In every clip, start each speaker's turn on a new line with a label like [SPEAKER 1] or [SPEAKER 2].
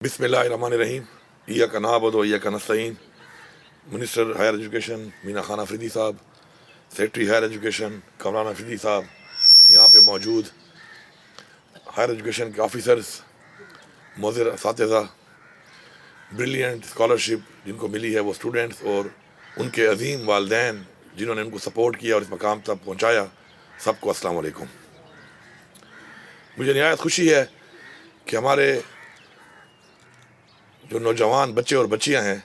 [SPEAKER 1] बिस्मिल्लाहिर्रहमानिर्रहीम। इय्याक नअबुदु व इय्याक नस्तईन। Minister higher education Mina Khan Afridi साहब, secretary higher education Kamran Afridi साहब, यहाँ पे मौजूद हायर एजुकेशन के ऑफिसर्स, मोज़र असातिज़ा, ब्रिलियंट स्कॉलरशिप जिनको मिली है वो स्टूडेंट्स और उनके अजीम वालदैन जिन्होंने उनको सपोर्ट किया और इस मकाम तक पहुँचाया, सबको अस्सलाम वालेकुम। मुझे निहायत खुशी है कि हमारे जो नौजवान बच्चे और बच्चियां हैं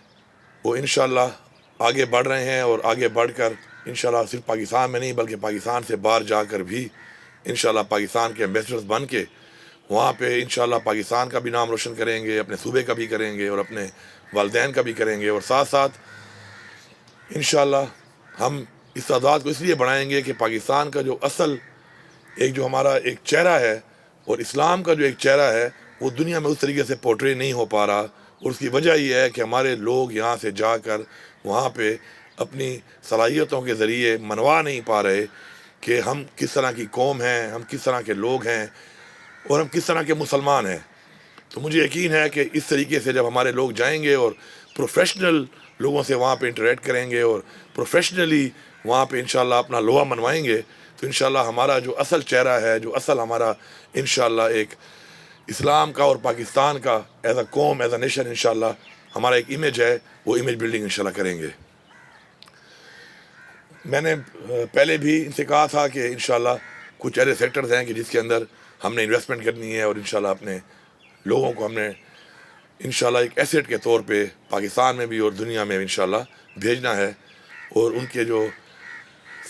[SPEAKER 1] वो इंशाअल्लाह आगे बढ़ रहे हैं और आगे बढ़कर इंशाअल्लाह सिर्फ पाकिस्तान में नहीं बल्कि पाकिस्तान से बाहर जाकर भी इंशाअल्लाह पाकिस्तान के एम्बेसडर्स बन के वहाँ पे इंशाअल्लाह पाकिस्तान का भी नाम रोशन करेंगे, अपने सूबे का भी करेंगे और अपने वालदैन का भी करेंगे। और साथ साथ इंशाअल्लाह हम इस तादाद को इसलिए बढ़ाएंगे कि पाकिस्तान का जो असल एक जो हमारा एक चेहरा है और इस्लाम का जो एक चेहरा है वो दुनिया में उस तरीके से पोर्ट्रे नहीं हो पा रहा। और उसकी वजह ये है कि हमारे लोग यहाँ से जाकर वहाँ पे अपनी सलाहियतों के ज़रिए मनवा नहीं पा रहे कि हम किस तरह की कौम हैं, हम किस तरह के लोग हैं और हम किस तरह के मुसलमान हैं। तो मुझे यकीन है कि इस तरीके से जब हमारे लोग जाएंगे और प्रोफेशनल लोगों से वहाँ पे इंटरेक्ट करेंगे और प्रोफेशनली वहाँ पे इंशाअल्लाह अपना लोहा मनवाएंगे तो इंशाअल्लाह हमारा जो असल चेहरा है, जो असल हमारा इंशाअल्लाह एक इस्लाम का और पाकिस्तान का एज अ कौम, एज अ नेशन इंशाअल्लाह हमारा एक इमेज है, वो इमेज बिल्डिंग इंशाअल्लाह करेंगे। मैंने पहले भी इनसे कहा था कि इंशाअल्लाह कुछ ऐसे सेक्टर्स हैं कि जिसके अंदर हमने इन्वेस्टमेंट करनी है और इंशाअल्लाह अपने लोगों को हमने इंशाअल्लाह एक एसेट के तौर पे पाकिस्तान में भी और दुनिया में इंशाअल्लाह भेजना है और उनके जो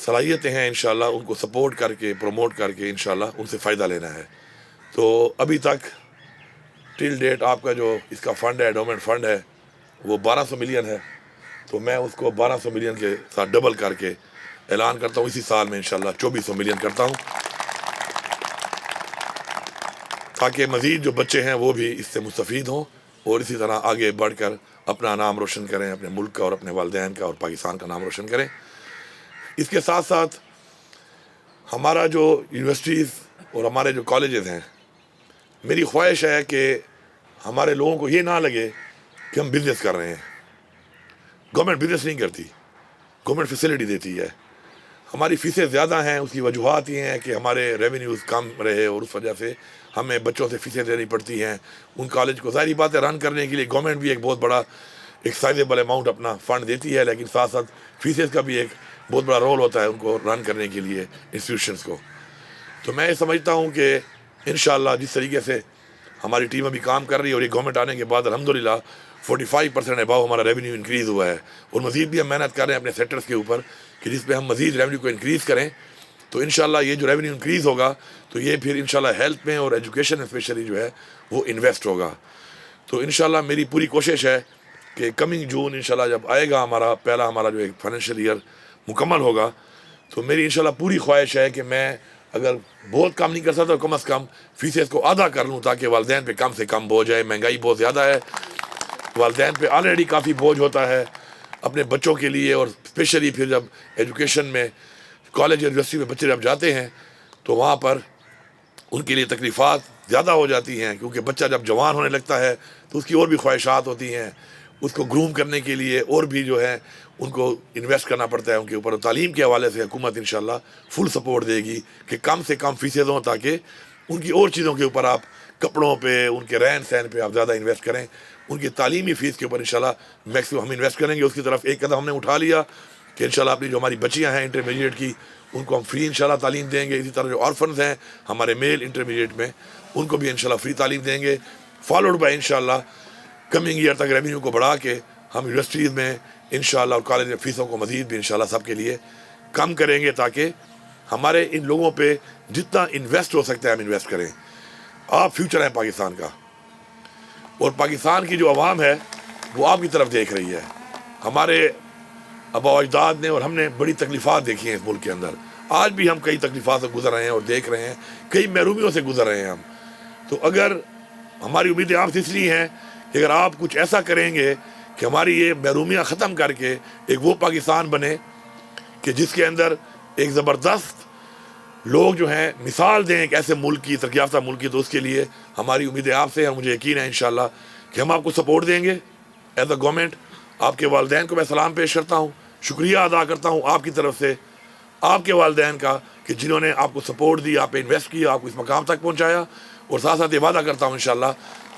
[SPEAKER 1] सलाहियतें हैं इंशाअल्लाह उनको सपोर्ट करके प्रमोट करके इंशाअल्लाह उनसे फ़ायदा लेना है। तो अभी तक टिल डेट आपका जो इसका फ़ंड है, एंडोमेंट फ़ंड है, वो 1200 मिलियन है। तो मैं उसको 1200 मिलियन के साथ डबल करके ऐलान करता हूँ, इसी साल में इंशाअल्लाह 2400 मिलियन करता हूँ ताकि मज़ीद जो बच्चे हैं वो भी इससे मुस्तफ़ीद हों और इसी तरह आगे बढ़कर अपना नाम रोशन करें, अपने मुल्क का और अपने वालिदैन का और पाकिस्तान का नाम रोशन करें। इसके साथ साथ हमारा जो यूनिवर्सिटीज़ और हमारे जो कॉलेजेस हैं, मेरी ख्वाहिश है कि हमारे लोगों को ये ना लगे कि हम बिज़नेस कर रहे हैं। गवर्नमेंट बिज़नेस नहीं करती, गवर्नमेंट फैसिलिटी देती है। हमारी फ़ीसें ज़्यादा हैं, उसकी वजूहत ये हैं कि हमारे रेवेन्यूज़ कम रहे और उस वजह से हमें बच्चों से फ़ीसें देनी पड़ती हैं। उन कॉलेज को ज़ाहिर बात है रन करने के लिए गवर्नमेंट भी एक बहुत बड़ा एक साइजेबल अमाउंट अपना फ़ंड देती है, लेकिन साथ साथ फ़ीसेस का भी एक बहुत बड़ा रोल होता है उनको रन करने के लिए इंस्टीट्यूशंस को। तो मैं ये समझता हूँ कि इंशाअल्लाह जिस तरीके से हमारी टीम अभी काम कर रही है और ये गवर्नमेंट आने के बाद अल्हम्दुलिल्लाह 45% अबाव हमारा रेवेन्यू इंक्रीज़ हुआ है और मज़ीद भी हम मेहनत कर रहे हैं अपने सेक्टर्स के ऊपर कि जिस पे हम मज़ीद रेवेन्यू को इंक्रीज़ करें। तो इंशाअल्लाह ये जो रेवेन्यू इंक्रीज़ होगा तो ये फिर इंशाअल्लाह हेल्थ में और एजुकेशन में स्पेशली जो है वो इन्वेस्ट होगा। तो इंशाअल्लाह मेरी पूरी कोशिश है कि कमिंग जून इंशाअल्लाह जब आएगा हमारा जो एक फाइनेंशियल ईयर मुकम्मल होगा तो मेरी इंशाअल्लाह पूरी ख्वाहिश है कि मैं अगर बहुत कम नहीं कर सकता तो कम से कम फीसेस को आधा कर लूँ ताकि वालिदैन पे कम से कम बोझ आए। महंगाई बहुत ज़्यादा है, वालिदैन पे ऑलरेडी काफ़ी बोझ होता है अपने बच्चों के लिए और स्पेशली फिर जब एजुकेशन में कॉलेज यूनिवर्सिटी में बच्चे जब जाते हैं तो वहाँ पर उनके लिए तकलीफ़ात ज़्यादा हो जाती हैं क्योंकि बच्चा जब जवान होने लगता है तो उसकी और भी ख्वाहिशात होती हैं, उसको ग्रूम करने के लिए और भी जो है उनको इन्वेस्ट करना पड़ता है उनके ऊपर। तालीम के हवाले से हुकूमत इंशाअल्लाह फुल सपोर्ट देगी कि कम से कम फ़ीसें हों ताकि उनकी और चीज़ों के ऊपर आप कपड़ों पे, उनके रहन सहन पे आप ज़्यादा इन्वेस्ट करें। उनकी तालीमी फ़ीस के ऊपर इंशाअल्लाह मैक्सिमम हम इन्वेस्ट करेंगे। उसकी तरफ एक कदम हमने उठा लिया कि इंशाअल्लाह अपनी जो हमारी बच्चियाँ हैं इंटरमीडिएट की उनको हम फ्री इंशाअल्लाह तालीम देंगे। इसी तरह जो ऑर्फन्स हैं हमारे मेल इंटरमीडिएट में उनको भी इंशाअल्लाह फ्री तालीम देंगे। फॉलोड बाय इंशाअल्लाह कमिंग ईयर तक रेवेन्यू को बढ़ा के हम यूनिवर्सिटीज़ में इंशाअल्लाह और कॉलेज में फ़ीसों को मज़ीद भी इंशाअल्लाह सबके लिए कम करेंगे ताकि हमारे इन लोगों पे जितना इन्वेस्ट हो सकता है हम इन्वेस्ट करें। आप फ्यूचर हैं पाकिस्तान का और पाकिस्तान की जो आवाम है वो आपकी तरफ देख रही है। हमारे आबा अजदाद ने और हमने बड़ी तकलीफ़ात देखी हैं इस मुल्क के अंदर। आज भी हम कई तकलीफ़ात से गुजर रहे हैं और देख रहे हैं, कई महरूमियों से गुजर रहे हैं हम। तो अगर हमारी उम्मीदें आपसे इसलिए हैं कि अगर आप कुछ ऐसा करेंगे कि हमारी ये महरूमियाँ ख़त्म करके एक वो पाकिस्तान बने कि जिसके अंदर एक ज़बरदस्त लोग जो हैं मिसाल दें एक ऐसे मुल्क की, तरक्की याफ्ता मुल्क की, तो उसके लिए हमारी उम्मीदें आपसे हैं। मुझे यकीन है इंशाअल्लाह کہ ہم آپ کو سپورٹ دیں گے ایز اے گورنمنٹ. آپ کے والدین کو میں سلام پیش کرتا ہوں, شکریہ ادا کرتا ہوں آپ کی طرف سے, آپ کے والدین کا, کہ جنہوں نے آپ کو سپورٹ دی, آپ پہ انویسٹ کیا, آپ کو اس مقام تک پہنچایا. اور ساتھ ساتھ یہ وعدہ کرتا ہوں انشاءاللہ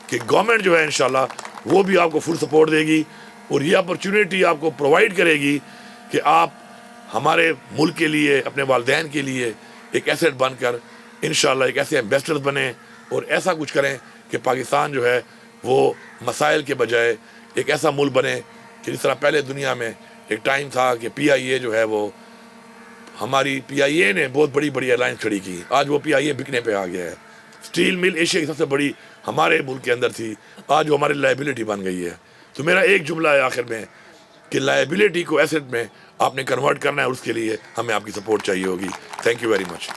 [SPEAKER 1] کہ گورنمنٹ جو ہے انشاءاللہ وہ بھی آپ کو فل سپورٹ دے گی, اور یہ اپرچونیٹی آپ کو پرووائڈ کرے گی کہ آپ ہمارے ملک کے لیے, اپنے والدین کے لیے ایک ایسیٹ بن کر انشاءاللہ ایک ایسے ایمبیسڈر بنیں, اور ایسا کچھ کریں کہ پاکستان جو ہے وہ مسائل کے بجائے ایک ایسا ملک بنے کہ جس طرح پہلے دنیا میں ایک ٹائم تھا کہ پی آئی اے جو ہے وہ, ہماری پی آئی اے نے بہت بڑی بڑی الائنس کھڑی کی, آج وہ پی آئی اے بکنے پہ آ گیا ہے. اسٹیل مل ایشیا کی سب سے بڑی ہمارے ملک کے اندر تھی, آج وہ ہماری لائبلٹی بن گئی ہے. تو میرا ایک جملہ ہے آخر میں کہ لائبلٹی کو ایسٹ میں آپ نے کنورٹ کرنا ہے, اور اس کے لیے ہمیں آپ کی سپورٹ چاہیے ہوگی. Thank you very much.